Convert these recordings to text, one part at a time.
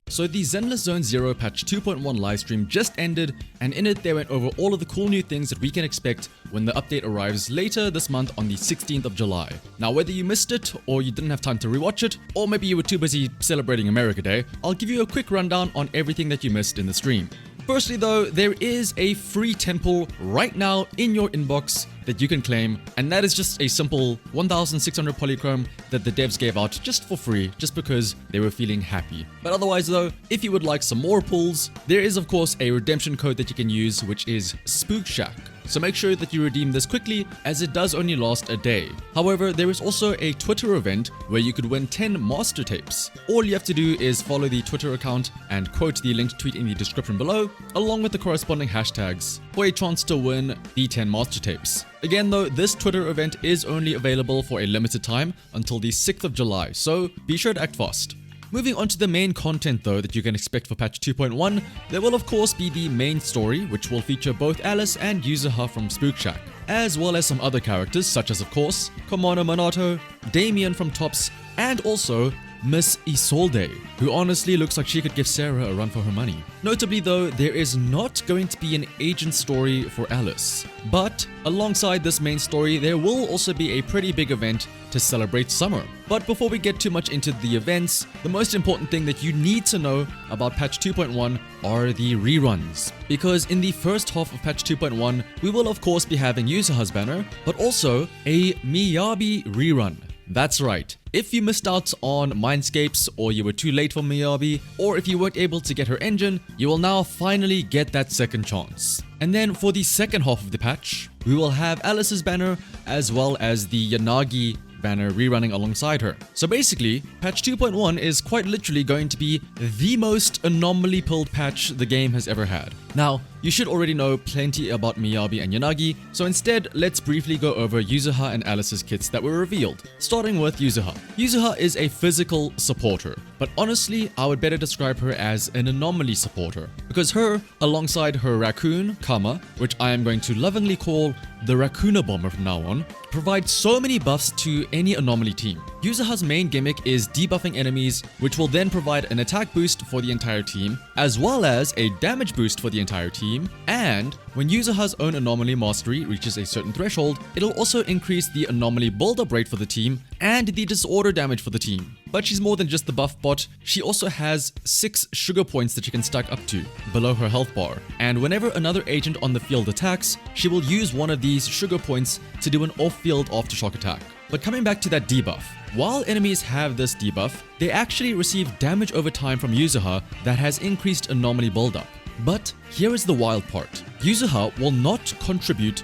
So the Zenless Zone Zero patch 2.1 livestream just ended, and in it they went over all of the cool new things that we can expect when the update arrives later this month on the 16th of July. Now whether you missed it, or you didn't have time to rewatch it, or maybe you were too busy celebrating America Day, I'll give you a quick rundown on everything that you missed in the stream. Firstly though, there is a free temple right now in your inbox that you can claim, and that is just a simple 1600 polychrome that the devs gave out just for free, just because they were feeling happy. But otherwise though, if you would like some more pulls, there is of course a redemption code that you can use, which is SPOOKSHACK. So make sure that you redeem this quickly, as it does only last a day. However, there is also a Twitter event where you could win 10 master tapes. All you have to do is follow the Twitter account and quote the linked tweet in the description below, along with the corresponding hashtags, for a chance to win the 10 master tapes. Again though, this Twitter event is only available for a limited time until the 6th of July, so be sure to act fast. Moving on to the main content though that you can expect for patch 2.1, there will of course be the main story, which will feature both Alice and Yuzaha from SPOOKSHACK, as well as some other characters such as of course Komono Monato, Damien from Tops, and also Miss Isolde, who honestly looks like she could give Sarah a run for her money. Notably though, there is not going to be an agent story for Alice, but alongside this main story there will also be a pretty big event to celebrate summer. But before we get too much into the events, the most important thing that you need to know about patch 2.1 are the reruns. Because in the first half of patch 2.1, we will of course be having Yuzaha's banner, but also a Miyabi rerun. That's right. If you missed out on Mindscapes, or you were too late for Miyabi, or if you weren't able to get her engine, you will now finally get that second chance. And then for the second half of the patch, we will have Alice's banner as well as the Yanagi banner rerunning alongside her. So basically, patch 2.1 is quite literally going to be the most anomaly pulled patch the game has ever had. Now, you should already know plenty about Miyabi and Yanagi, so instead, let's briefly go over Yuzaha and Alice's kits that were revealed, starting with Yuzaha. Yuzaha is a physical supporter, but honestly, I would better describe her as an anomaly supporter, because her, alongside her raccoon, Kama, which I am going to lovingly call the Raccoona Bomber from now on, provide so many buffs to any anomaly team. Yuzaha's main gimmick is debuffing enemies, which will then provide an attack boost for the entire team, as well as a damage boost for the entire team, and when Yuzaha's own anomaly mastery reaches a certain threshold, it'll also increase the anomaly build-up rate for the team and the disorder damage for the team. But she's more than just the buff bot, she also has 6 sugar points that she can stack up to, below her health bar, and whenever another agent on the field attacks, she will use one of these sugar points to do an off-field aftershock attack. But coming back to that debuff, while enemies have this debuff, they actually receive damage over time from Yuzaha that has increased anomaly buildup. But here is the wild part. Yuzaha will not contribute...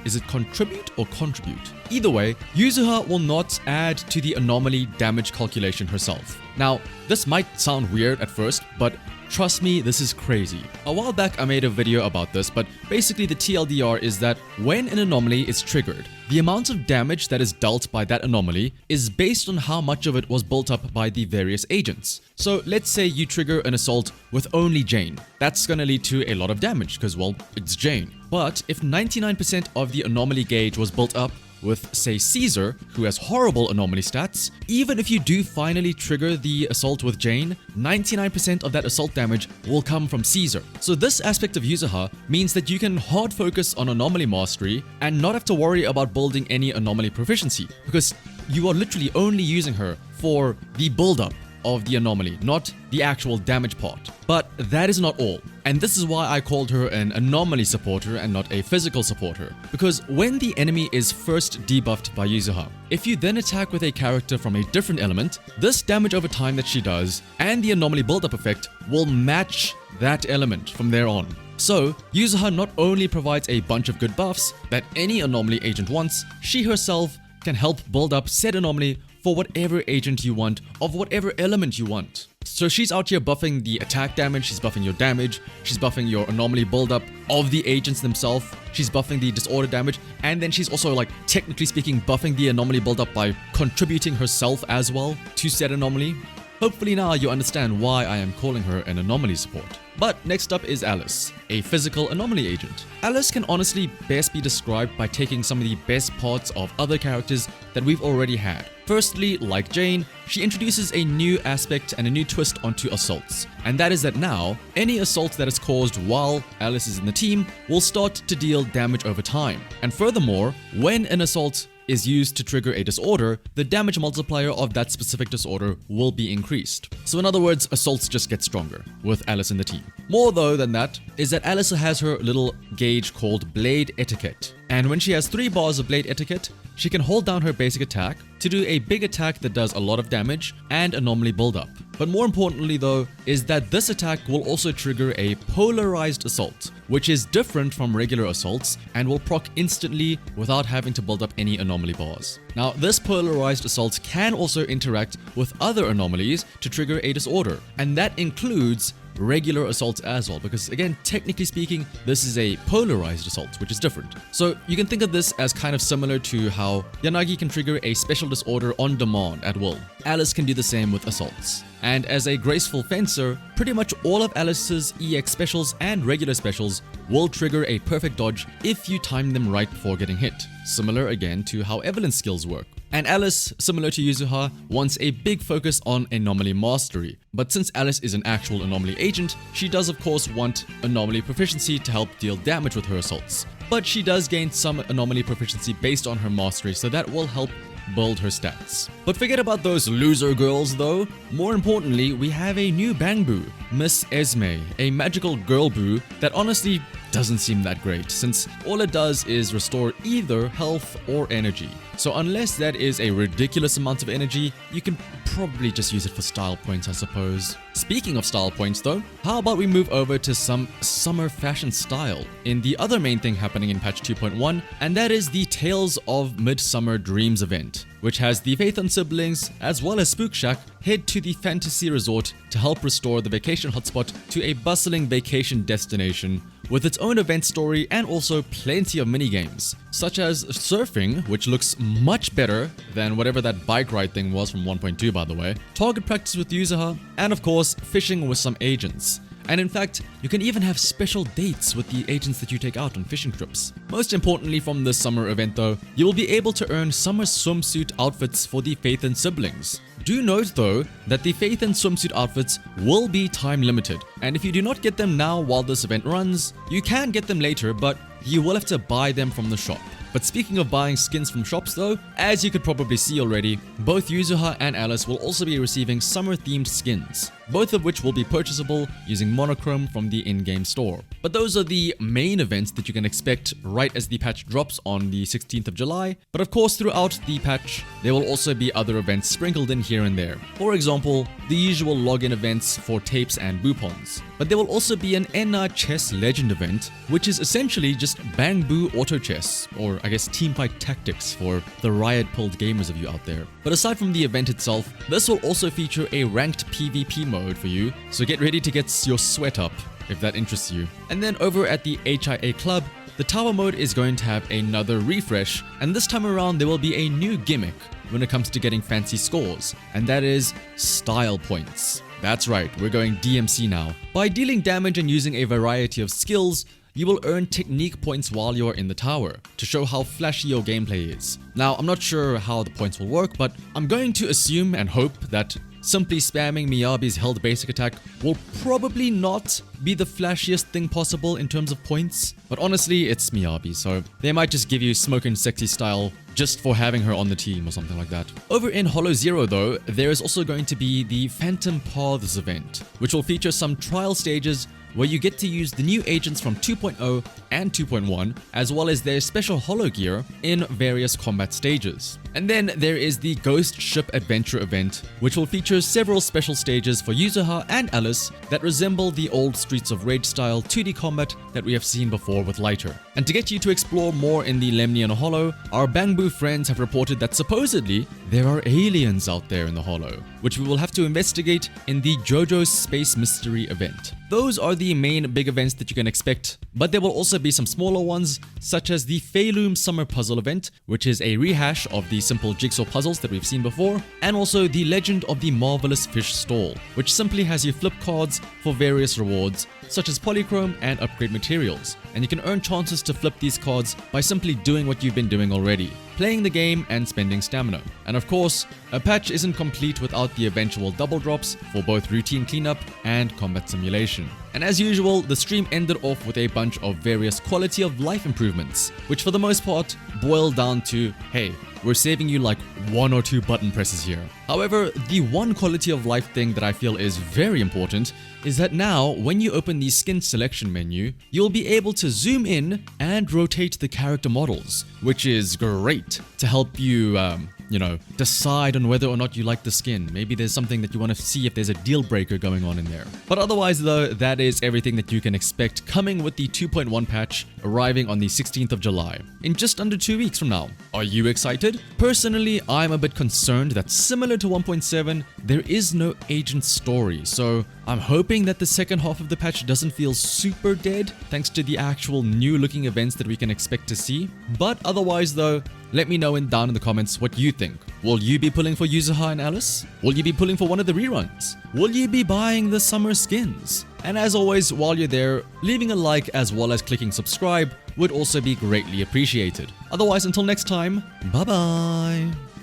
Is it contribute or contribute? Either way, Yuzaha will not add to the anomaly damage calculation herself. Now, this might sound weird at first, but trust me, this is crazy. A while back I made a video about this, but basically the TLDR is that when an anomaly is triggered, the amount of damage that is dealt by that anomaly is based on how much of it was built up by the various agents. So let's say you trigger an assault with only Jane. That's gonna lead to a lot of damage because, well, it's Jane. But if 99% of the anomaly gauge was built up with, say, Caesar, who has horrible anomaly stats, even if you do finally trigger the assault with Jane, 99% of that assault damage will come from Caesar. So this aspect of Yuzaha means that you can hard focus on anomaly mastery and not have to worry about building any anomaly proficiency, because you are literally only using her for the build-up of the anomaly, not the actual damage part. But that is not all, and this is why I called her an anomaly supporter and not a physical supporter, because when the enemy is first debuffed by Yuzaha, if you then attack with a character from a different element, this damage over time that she does and the anomaly build-up effect will match that element from there on. So, Yuzaha not only provides a bunch of good buffs that any anomaly agent wants, she herself can help build up said anomaly for whatever agent you want, of whatever element you want. So she's out here buffing the attack damage, she's buffing your damage, she's buffing your anomaly buildup of the agents themselves, she's buffing the disorder damage, and then she's also, like, technically speaking, buffing the anomaly buildup by contributing herself as well to said anomaly. Hopefully now you understand why I am calling her an anomaly support. But next up is Alice, a physical anomaly agent. Alice can honestly best be described by taking some of the best parts of other characters that we've already had. Firstly, like Jane, she introduces a new aspect and a new twist onto assaults. And that is that now, any assault that is caused while Alice is in the team will start to deal damage over time. And furthermore, when an assault is used to trigger a disorder, the damage multiplier of that specific disorder will be increased. So in other words, assaults just get stronger with Alice in the team. More though than that is that Alice has her little gauge called Blade Etiquette. And when she has 3 bars of Blade Etiquette, she can hold down her basic attack to do a big attack that does a lot of damage and anomaly buildup. But more importantly though, is that this attack will also trigger a polarized assault, which is different from regular assaults and will proc instantly without having to build up any anomaly bars. Now, this polarized assault can also interact with other anomalies to trigger a disorder, and that includes regular assaults as well, because again, technically speaking, this is a polarized assault, which is different. So you can think of this as kind of similar to how Yanagi can trigger a special disorder on demand at will. Alice can do the same with assaults. And as a graceful fencer, pretty much all of Alice's EX specials and regular specials will trigger a perfect dodge if you time them right before getting hit. Similar again to how Evelyn's skills work. And Alice, similar to Yuzuha, wants a big focus on anomaly mastery. But since Alice is an actual anomaly agent, she does of course want anomaly proficiency to help deal damage with her assaults. But she does gain some anomaly proficiency based on her mastery, so that will help build her stats. But forget about those loser girls though. More importantly, we have a new Bangboo, Miss Esme, a magical girl boo that honestly doesn't seem that great, since all it does is restore either health or energy. So unless that is a ridiculous amount of energy, you can probably just use it for style points, I suppose. Speaking of style points though, how about we move over to some summer fashion style in the other main thing happening in patch 2.1, and that is the Tales of Midsummer Dreams event, which has the Faith and siblings as well as SPOOKSHACK head to the fantasy resort to help restore the vacation hotspot to a bustling vacation destination with its own event story and also plenty of minigames, such as surfing, which looks much better than whatever that bike ride thing was from 1.2 by the way, target practice with Yuzaha, and of course fishing with some agents. And in fact, you can even have special dates with the agents that you take out on fishing trips. Most importantly from this summer event though, you will be able to earn summer swimsuit outfits for the Faith and siblings. Do note though that the Faith and swimsuit outfits will be time limited, and if you do not get them now while this event runs, you can get them later, but you will have to buy them from the shop. But speaking of buying skins from shops though, as you could probably see already, both Yuzuha and Alice will also be receiving summer-themed skins, both of which will be purchasable using monochrome from the in-game store. But those are the main events that you can expect right as the patch drops on the 16th of July. But of course, throughout the patch, there will also be other events sprinkled in here and there. For example, the usual login events for tapes and boopons. But there will also be an NR Chess Legend event, which is essentially just Bangboo Auto Chess, or I guess teamfight tactics for the riot-pilled gamers of you out there. But aside from the event itself, this will also feature a ranked PvP mode for you, so get ready to get your sweat up if that interests you. And then over at the HIA Club, the Tower mode is going to have another refresh, and this time around there will be a new gimmick when it comes to getting fancy scores, and that is style points. That's right, we're going DMC now. By dealing damage and using a variety of skills, you will earn technique points while you're in the tower to show how flashy your gameplay is. Now, I'm not sure how the points will work, but I'm going to assume and hope that simply spamming Miyabi's held basic attack will probably not be the flashiest thing possible in terms of points. But honestly, it's Miyabi, so they might just give you smoking sexy style just for having her on the team or something like that. Over in Hollow Zero though, there is also going to be the Phantom Paths event, which will feature some trial stages where you get to use the new agents from 2.0 and 2.1, as well as their special holo gear in various combat stages. And then there is the Ghost Ship Adventure event, which will feature several special stages for Yuzaha and Alice that resemble the old Streets of Rage style 2D combat that we have seen before with Lighter. And to get you to explore more in the Lemnian Hollow, our Bangboo friends have reported that supposedly there are aliens out there in the Hollow, which we will have to investigate in the JoJo's Space Mystery event. Those are the main big events that you can expect, but there will also be some smaller ones, such as the Feilum Summer Puzzle event, which is a rehash of the simple jigsaw puzzles that we've seen before, and also the Legend of the Marvelous Fish Stall, which simply has you flip cards for various rewards, such as polychrome and upgrade materials, and you can earn chances to flip these cards by simply doing what you've been doing already, playing the game and spending stamina. And of course, A patch isn't complete without the eventual double drops for both routine cleanup and combat simulation. And as usual, the stream ended off with a bunch of various quality of life improvements, which for the most part boiled down to, hey, we're saving you like 1 or 2 button presses here. However, the one quality of life thing that I feel is very important is that now when you open the skin selection menu, you'll be able to zoom in and rotate the character models, which is great to help you, decide on whether or not you like the skin. Maybe there's something that you want to see if there's a deal breaker going on in there. But otherwise though, that is everything that you can expect coming with the 2.1 patch arriving on the 16th of July, in just under 2 weeks from now. Are you excited? Personally, I'm a bit concerned that similar to 1.7, there is no agent story, so I'm hoping that the second half of the patch doesn't feel super dead thanks to the actual new looking events that we can expect to see. But otherwise though, let me know down in the comments what you think. Will you be pulling for Yuzaha and Alice? Will you be pulling for one of the reruns? Will you be buying the summer skins? And as always, while you're there, leaving a like as well as clicking subscribe would also be greatly appreciated. Otherwise, until next time, bye bye!